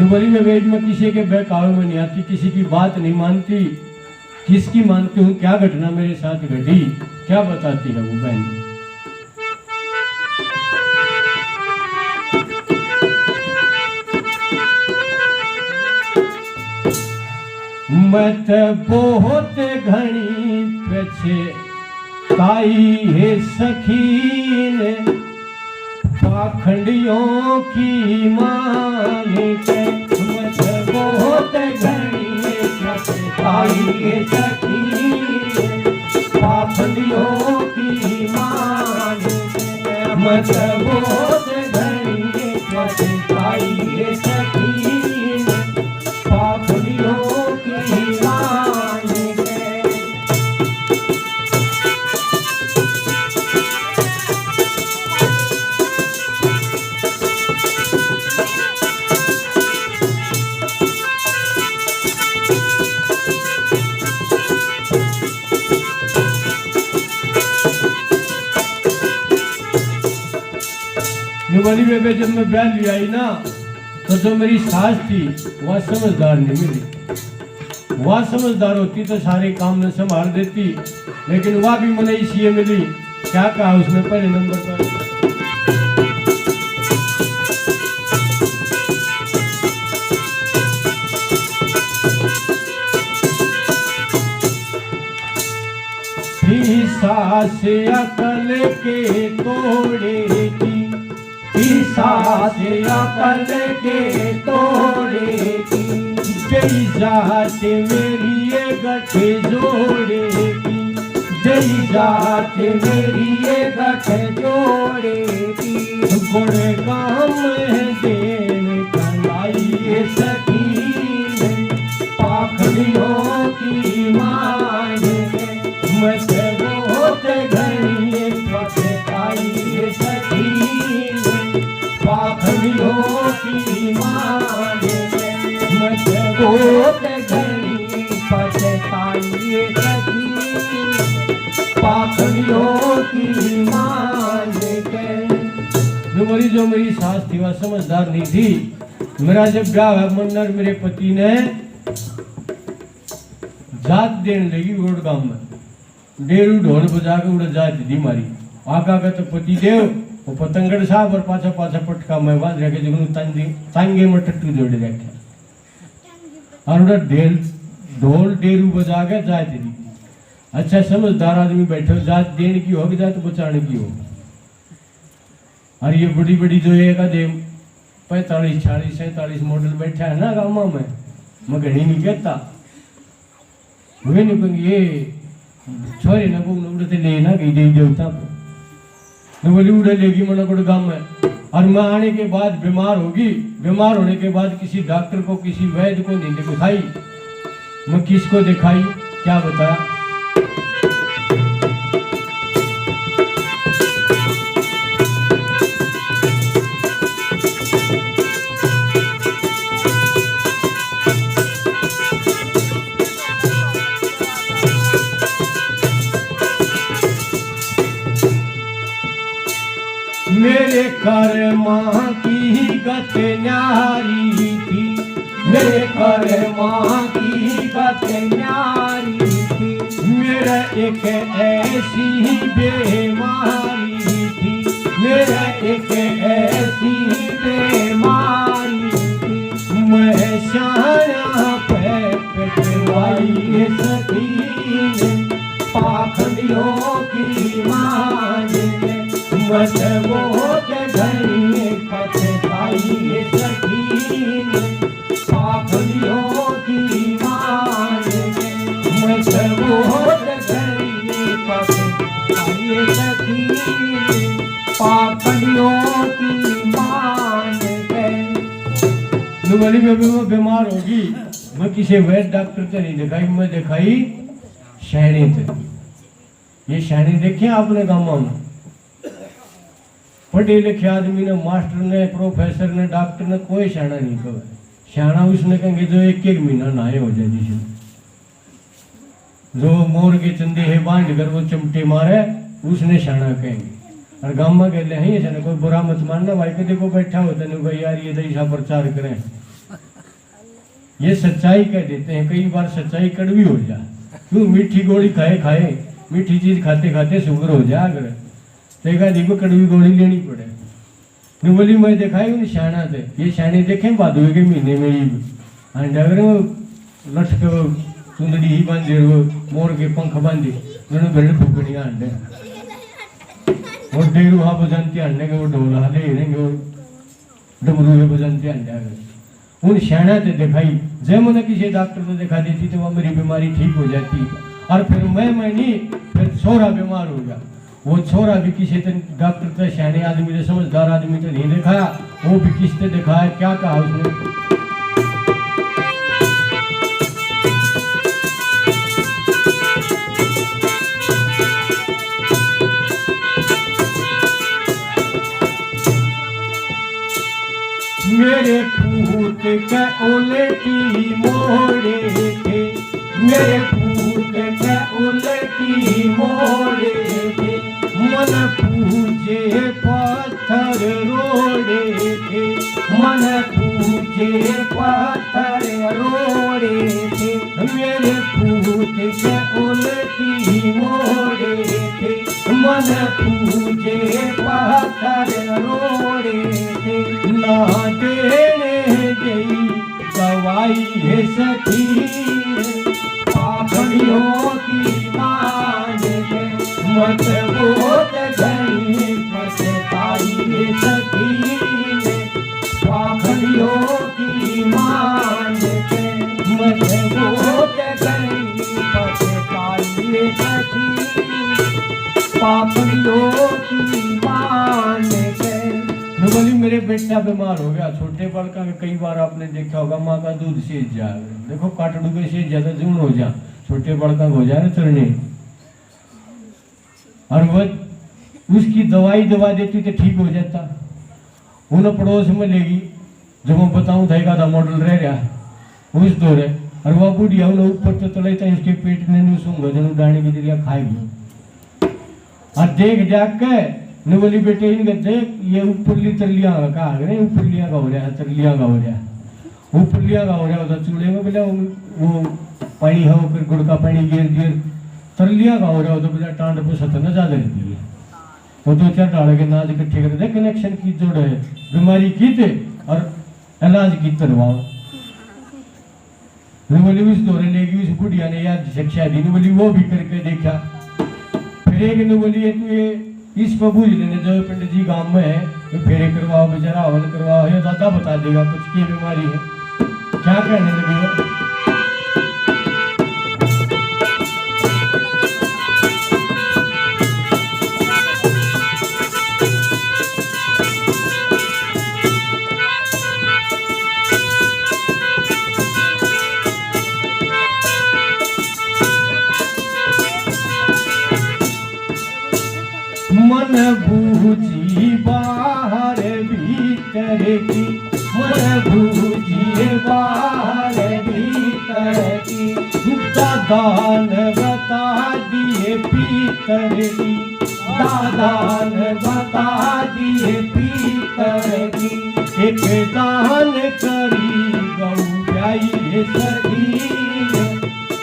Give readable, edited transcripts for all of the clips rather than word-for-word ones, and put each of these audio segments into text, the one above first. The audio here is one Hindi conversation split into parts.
बोली मैं वेद में किसी के बहकावे में नहीं आती, किसी की बात नहीं मानती, किसकी मानती हूँ, क्या घटना मेरे साथ घटी क्या बताती है वो बहन। मत बहुत घनी पछे ताई है सखीन, पाखंडियों की माने के। मत बहुत घनी पछे ताई है सखीन, पाखंडियों की माने के। मत बहुत घनी पछे ताई है सखीन, पाखंडियों वाली बेबे। जब मैं ब्याह ले आई ना तो जो मेरी सास थी वह समझदार नहीं मिली। वह समझदार होती तो सारे काम में संभाल देती, लेकिन वह भी मुझे इसलिए मिली। क्या कहा उसने पहले नंबर पर, सास अकल के तोड़ेगी, सास अकल के तोड़ेगी, जई जात मेरी ये गठे जोड़ेगी, जई जात मेरी ये गठे जोड़ेगी। गुण काम देन कलाई सकीन, पाखड़ियों की मान मत बहुत घनी पछताई सकीन, पाखड़ियों की मान मत बहुत घनी पछताई सकीन, पाखड़ियों की मान जो मेरी सास थी वह समझदार नहीं थी। मेरा जब ब्याह हुआ मन्नर मेरे पति ने जात देने लगी रोड गांव में, डेरू ढोल बजा के उड़ जात दी मारी। आगा का तो पति देव वो पतंगड़ साहब और पाछा पाछा पटका मैं बांध रखे जो तांगे में टट्टू जोड़े रखे और उड़ा ढोल डेरू बजा के जात दी। अच्छा समझदार आदमी बैठे, जात देने की हो जात बचाने की हो। और ये बड़ी बड़ी जो है 45 40 47 मॉडल बैठा है ना गाँव में, मैं घड़ी नहीं कहता वे नहीं कहूँगी ये छोरे ना को उड़ते ले ना कहीं दे देवता को बोली उड़े लेगी मना को गाँव में। और मैं आने के बाद बीमार होगी, बीमार होने के बाद किसी डॉक्टर को किसी वैद्य को नहीं दिखाई, मैं किसको दिखाई क्या बताया। मेरे घर माँ की गत न्यारी थी, मेरे घर माँ की गत न्यारी थी, मेरा एक ऐसी बीमारी थी, मेरा एक ऐसी बीमारी थी। मैं शाना पे पेटवाई सकीन, पाखंडियों की मान मत बहुत घनी पछताई सकीन, पाखंडियों की मान मत बहुत घनी पछताई सकीन, पाखंडियों की मान। वाली बेबी में बीमार होगी, मैं किसी वैद्य डॉक्टर से नहीं दिखाई, मैं दिखाई शहरी थे। ये शहरी देखे आपने गाँव में, पढ़े लिखे आदमी ने, मास्टर ने, प्रोफेसर ने, डॉक्टर ने कोई शाना नहीं कहा। शाना उसने कहेंगे जो एक एक महीना नहाए हो जाए, जिसे जो मोर के चंदे है बांध कर वो चमटे मारे उसने शाना कहेंगे। और गाँव में कहते हैं ये कोई बुरा मत मानना भाई, के देखो बैठा होता नहीं भाई यार ये ऐसा प्रचार करें ये सच्चाई कह देते हैं। कई बार सच्चाई कड़वी हो जाए, क्यों मीठी गोली खाए खाए, मीठी चीज खाते खाते शुगर हो जाए। अगर देखा देखो कड़वी गोली लेनी पड़े। ने बोली मैं देखा है शाना थे, ये शाने देखे भादुए के महीने में ही अगर वो लठ के वो सुंदरी ही बांधे, वो मोर के पंख बांधे, दोनों गले फूकनिया अंडे और डेरू हाँ बजानती अंडे के, वो ढोला ले रहेंगे, वो डमरू बजानती अंडे। उन शाना थे दिखाई, जब मैंने किसी डॉक्टर को दिखा देती तो वह मेरी बीमारी ठीक हो जाती। और फिर मैं नहीं, फिर छोरा बीमार हो गया। वो छोरा भी किसी डॉक्टर से, शाने आदमी ने, समझदार आदमी तो नहीं दिखाया, वो भी किसने दिखाया, क्या कहा उसने। मेरे पूत के उलटी मोड़े थे, मेरे पूत के उलटी मोड़े थे, मन पूजे पत्थर रोड़े थे, मन पूजे पत्थर रोड़े थे। मेरे पूत के उलटी मोड़े थे, मन पूजे पत्थर रोड़े थे। ना देने गई दवाई है सखी, पाखड़ियों की मान है, मत बोत गई पछताई है सखी, पाखड़ियों की मान है, मत बोत गई पछताई है सखी, पाखड़ियों की मान है। बोली मेरे बेटा बीमार हो गया। छोटे बालका में कई बार आपने देखा होगा माँ का दूध सेज जा, देखो काटड़ू के सेज ज्यादा जून हो जा, छोटे बालका हो जाए ना चरने, और वह उसकी दवाई दवा देती तो ठीक हो जाता। उन्हें पड़ोस में लेगी, जो मैं बताऊं था का मॉडल रह रहा उस दौरे, और वह बुढ़िया उन्हें ऊपर तो तले था, इसके पेट में नूसूंगा जन डाने की जरिया खाएगी। और देख जाग के ने बोली बेटे इनके देख ये ऊपरली तरलियां का आगे ऊपरलियां का हो रहा है, तरलियां का हो रहा है, ऊपरलियां का हो रहा है चूल्हे में बोला वो पानी हो फिर गुड़ का पानी गिर गिर तरलियां का हो रहा हो तो बोला टांड पर सत न ज्यादा रहती है। वो दो चार डाल के नाज इकट्ठे कर दे, कनेक्शन की जोड़ है, बीमारी की थे और इलाज की तरवाओ। बोली उस दौरे लेगी, उस बुढ़िया ने याद शिक्षा दी, बोली वो भी करके देखा। फिर एक ने बोली तू ये इस पर बूझ लेने जो पंडित जी गांव में है, तो फेरे करवाओ, बेचारा हवन करवाओ, ये दादा बता देगा कुछ की बीमारी है। क्या कहने लगे हो? मन बूझी बाहर भीतर की, मन बूझी बाहर भीतर की, दादा ने बता दिए पीतर की, दादा ने बता दिए पीतर की। एक दान करी गौ गाई सखी,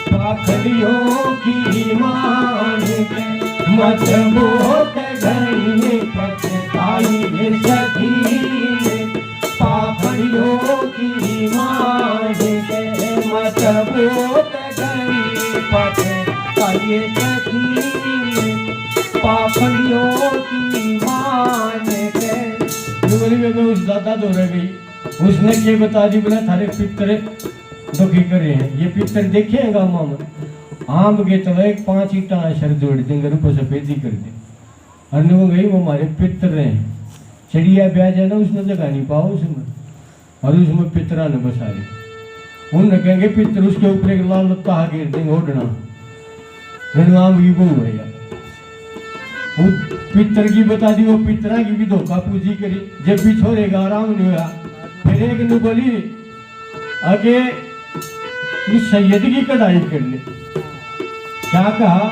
पाखड़ियों की मान के, मत बोत गई पछताई है सखी, पाखड़ियों की मान के, मत बोत गई पछताई है सखी, पाखड़ियों की मान के। डुगरी में उस दादा दो रह गई, उसने क्या बता दी, बोला थारे पितर दुखी करे हैं। ये पितर देखे हैं गाँव में, आम के तले 5 ईटा शर जोड़ देंगे, ऊपर सफेदी कर दे, अन्य वो गई वो हमारे पितर हैं। चिड़िया ब्याज है ना, उसने जगह नहीं पाओ उसमें, और उसमें पितरा ने बसा रहे। उन रखेंगे पितर, उसके ऊपर एक लाल लत्ता गिर देंगे ओढ़ना, आम की बहु है यार। वो पितर की बता दी, वो पितरा की भी धोखा पूजी करी, जब भी छोड़ेगा आराम नहीं हुआ। फिर एक ने बोली आगे उस सैयद की कढ़ाई कर ले। क्या कहा,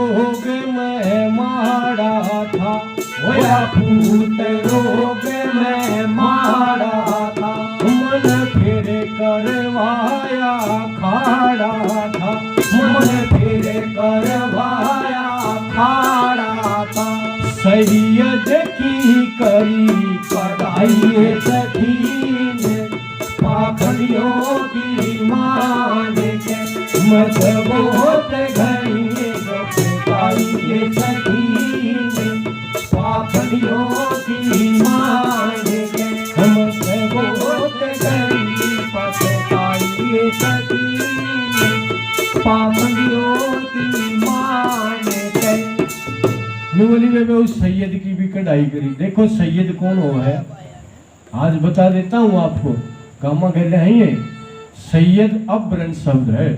रोग में मारा था, होया फूट रोग में मारा था, मन फिर करवाया खाड़ा था, मन फिर करवाया खाड़ा था। सैयद की करी पढ़ाई सखी पाखड़ियों की मान के, मत बहुत घड़ी बताइए सखी पाखड़ियों की मान के, मत बहुत घड़ी बताइए सखी पाखड़ियों की मान के। नुवली में उस सैयद की भी कढ़ाई करी। देखो सैयद कौन हो है, आज बता देता हूँ आपको। गामा कहते हैं ये सैयद अभ्रंश शब्द है,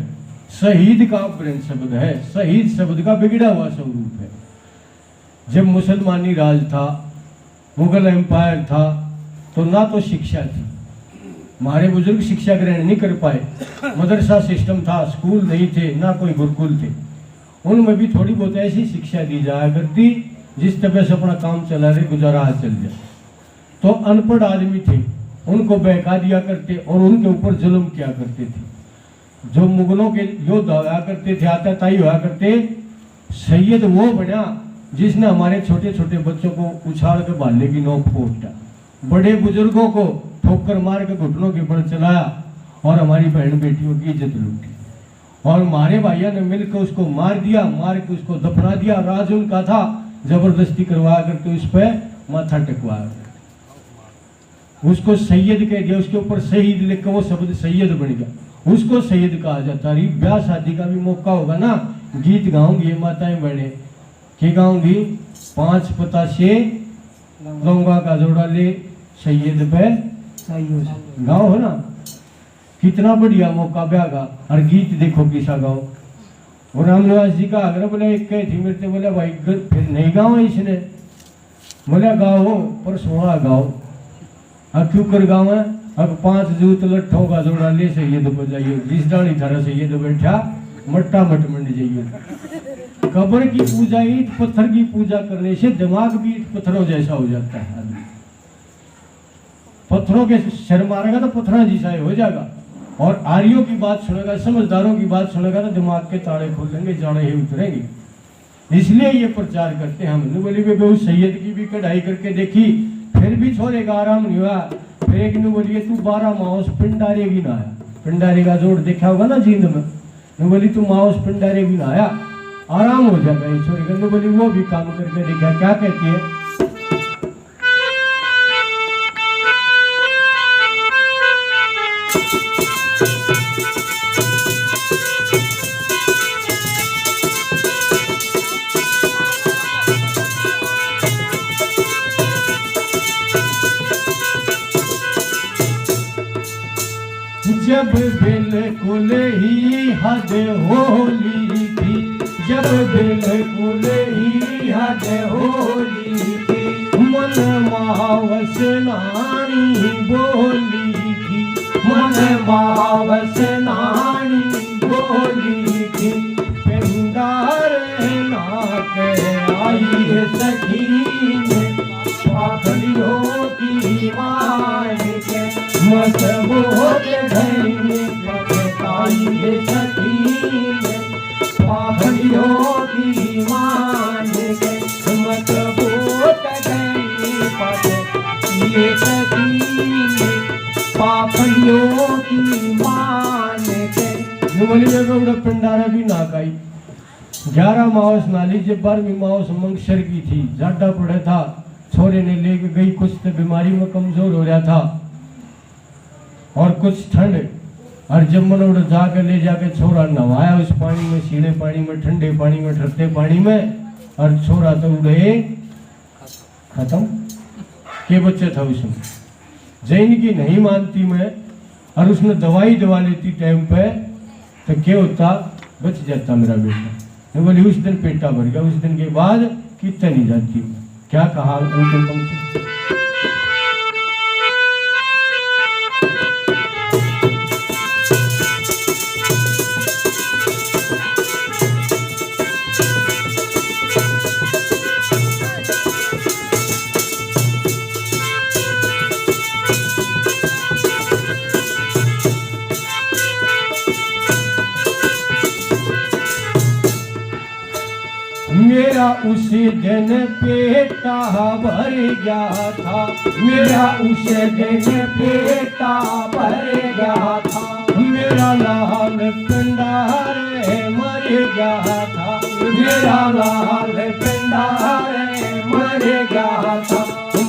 शहीद का अभ्रंश शब्द है, शहीद शब्द का बिगड़ा हुआ स्वरूप है। जब मुसलमानी राज था, मुगल एम्पायर था, तो ना तो शिक्षा थी, हमारे बुजुर्ग शिक्षा ग्रहण नहीं कर पाए, मदरसा सिस्टम था, स्कूल नहीं थे, ना कोई गुरुकुल थे। उनमें भी थोड़ी बहुत ऐसी शिक्षा दी जाया करती जिस तरह से अपना काम चला रहे, गुजारा चल जाए। तो अनपढ़ आदमी थे, उनको बहका दिया करते और उनके ऊपर जुल्म किया करते थे। जो मुगलों के योद्धा हुआ करते थे, आताताई हुआ करते, सैयद वो बना जिसने हमारे छोटे छोटे बच्चों को उछाल कर भालने की नोक फोटा, बड़े बुजुर्गों को ठोकर मार के घुटनों के ऊपर चलाया और हमारी बहन बेटियों की इज्जत लूटी। और हमारे भाइयों ने मिलकर उसको मार दिया, मार के उसको दफना दिया। राज उनका था, जबरदस्ती करवा करके उस पर माथा टेकवाया, उसको सैयद कह दिया, उसके ऊपर शहीद लिख के वो शब्द सैयद बन गया, उसको सैयद कहा जाता है। ब्याह शादी का भी मौका होगा ना, गीत गाऊंगी माताएं बहने, क्या गाऊंगी? 5 पताशे लौंगा का जोड़ा ले सैयद पे गाओ, है ना, कितना बढ़िया मौका ब्याह का। और गीत देखो किसा गाओ। और रामनिवास जी का आग्रह बोले, एक कही थी मेरे से, बोला भाई फिर नहीं गाओ इसने, बोला गाओ पर सोहा गाओ। अब क्यों कर गाँव है? अब 5 जूत लट्ठों का जोड़ा ले सैयद को जाइए, जिस डाली थारा सैयद बैठा मट्टा मट मंड जाइए। कब्र की पूजा, ईंट पत्थर की पूजा करने से दिमाग भी ईंट पत्थरों जैसा हो जाता है आदमी। पत्थरों के सिर मारेगा तो पत्थरों जैसा हो जाएगा। और आर्यों की बात सुनेगा, समझदारों की बात सुनेगा तो दिमाग के ताड़े खोलेंगे, जाड़े ही उतरेंगे। इसलिए ये प्रचार करते हैं हम। बोली वे उस सैयद की भी कढ़ाई करके देखी, फिर भी छोरे का आराम नहीं हुआ। फिर एक ने बोलिए तू 12 माओस पिंडारे भी ना आया। पिंडारे का जोड़ देखा होगा ना जींद में। बोली तू माओस पिंडारे भी ना आया, आराम हो जाएगा ये छोरे का। बोली वो भी काम करके देखा, क्या कहती है? जब बिल्कुल ही हद होली थी, जब बिल्कुल ही हद होली थी, मन मावस नानी बोली थी, मन मावस नानी बोली थी। पिंडार नाक आई सखी ने पाखड़ियों की मान के, मत बहुत घड़ी बताइए सखी ने पाखड़ियों की मान के, मत बहुत घड़ी बताइए सखी ने पाखड़ियों की मान के। बोली में पिंडारा भी ना काई। 11 मावस नाली, जब 12वीं मावस मंगसर की थी, जाडा पड़ा था, छोरे ने लेके गई, कुछ तो बीमारी में कमजोर हो रहा था और कुछ ठंड। और जब मनोड़ जाकर ले जाके छोरा नहाया उस पानी में, सीढ़े पानी में, ठंडे पानी में, ठरते पानी में, और छोरा तो उड़े खत्म। के बच्चे था उसमें, जैन की नहीं मानती मैं, और उसने दवाई दवा लेती टाइम पे, तो क्या होता, बच जाता मेरा बेटा। बोली उस दिन पेटा भर गया। उस दिन के बाद कितना नहीं जाती। क्या कहा उनके पंक्ति? मेरा उस दिन पेटा भर गया था, मेरा उस दिन पेटा भर गया था, मेरा लाल पिंडारे मर गया था, मेरा लाल पिंडारे मर गया था।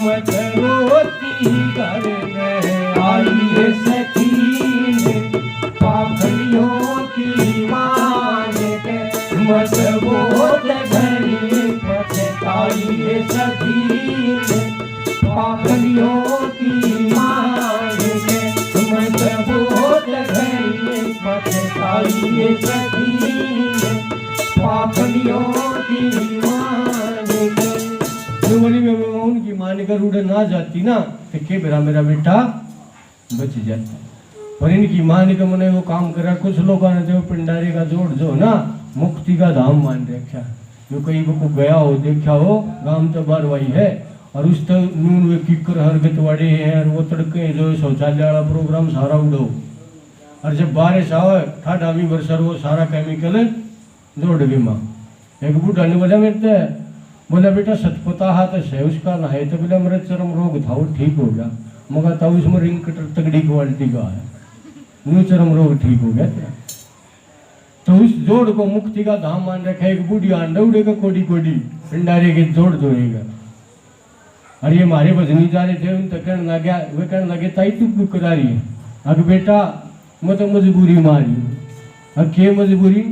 मत रोती घर में आई सखी पाखड़ियों की मान के, मत बोल घड़ी पछताई सखी पाखड़ियों की मान के, मत बोल घड़ी पछताई सखी पाखड़ियों की मान के। बोली में उनकी मान कर उड़ ना जाती ना तो के मेरा बेटा बच जाता, पर इनकी मान के मैंने वो काम करा। कुछ लोगों ने जो पिंडारे का जोड़ जो ना मुक्ति का धाम मान रखा, जो कहीं को गया हो देखा हो गांव तो बारवाई है, और उस तो नून वे किकर हरगत वाड़े हैं, और वो तड़के जो शौचालय वाला प्रोग्राम सारा उड़ो, और जब बारिश आवे ठाडावी बरसर वो सारा केमिकल जोड़ गई माँ। एक बूढ़ा ने बोला मेरे बोला बेटा सतपता हाथ है उसका ना है, तो बोला मेरा चरम रोग था वो ठीक हो गया। मगर तब उसमें रिंग कटर तगड़ी क्वालिटी का है, न्यू चरम रोग ठीक हो गया तेरा। तो उस जोड़ को मुक्ति का धाम मान रखा है। एक बूढ़ी अंडा उड़ेगा कोडी कोडी पिंडारे के जोड़ जोड़ेगा। और ये हमारे भजनी जा रहे थे, उन तक कहने लगे, वे कहने लगे ताई तू क्यों करा रही है? अग बेटा मैं तो मजबूरी मारी। अग के मजबूरी?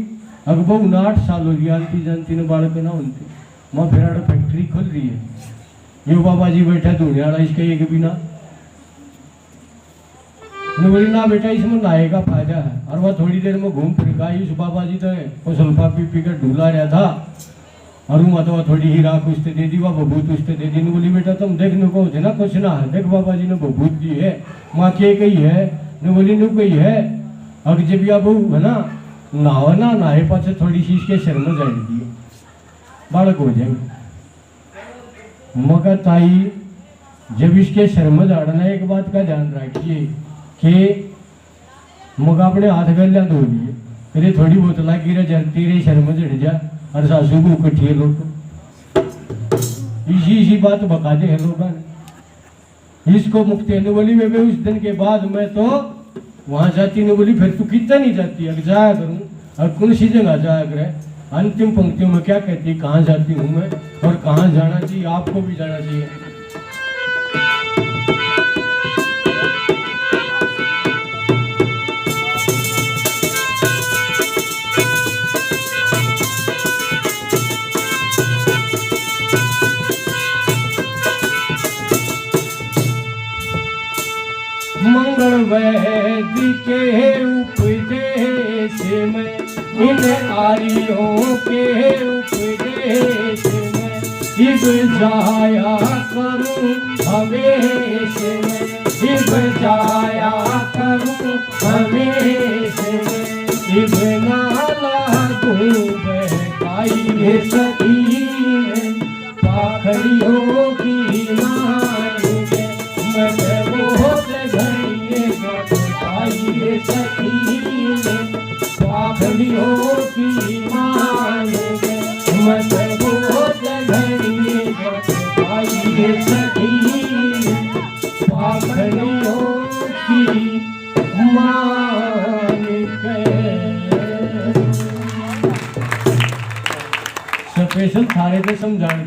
अग बहु 8 साल हो गया जानती ने बालक ना उनके माँ फिर फैक्ट्री खुल रही है, ये बाबा जी बैठा धोने वाला इसका एक भी ना बोली ना बेटा इसमें नहाएगा फायदा है। और वह थोड़ी देर में घूम फिर गई उस बाबा जी तो सल्फा पी पी कर ढूला रहा था, और वो तो थोड़ी ही राख उसने दे दी, वह बबूत उसने दे दी। बोली बेटा तुम देखने को थे ना कुछ ना है, देख बाबा जी ने बबूत दी है, माँ के गई है न बोली नु गई है। अग जब या बहू है ना नहावा ना नहाए पाचे थोड़ी सी इसके शर्म जाए दी बालक हो जाएंगे। मगर ताई जब इसके शर्म झाड़ना एक बात का ध्यान रखिए कि मगा अपने हाथ गलियां धो लिए फिर थोड़ी बहुत लागी रह जलती रही शर्म झड़ जा, और सासू को इकट्ठी लोग इसी बात बका दे है लोगों ने। इसको मुक्ति ने बोली वे उस दिन के बाद मैं तो वहां जाती ने बोली फिर तू कितना नहीं जाती? अगर जाया करूँ और कौन सी जगह जाया करे? अंतिम पंक्तियों में क्या कहती कहाँ जाती हूँ मैं और कहाँ जाना चाहिए, आपको भी जाना चाहिए। मंगल वैद के उपदेश में, इन आर्यों के उपदेश में, इब जाया करूं हमेश में, इब जाया करूं हमेश में, इब नाला दूं बहकाई सखी में, पाखड़ियों की मान के मैं बहुत घड़िए बहकाई सखी में, पाखड़ियों की मान के मैं बहुत घड़िए बहकाई सखी में, पाखड़ियों की मान के। स्पेशल थारे पे समझाने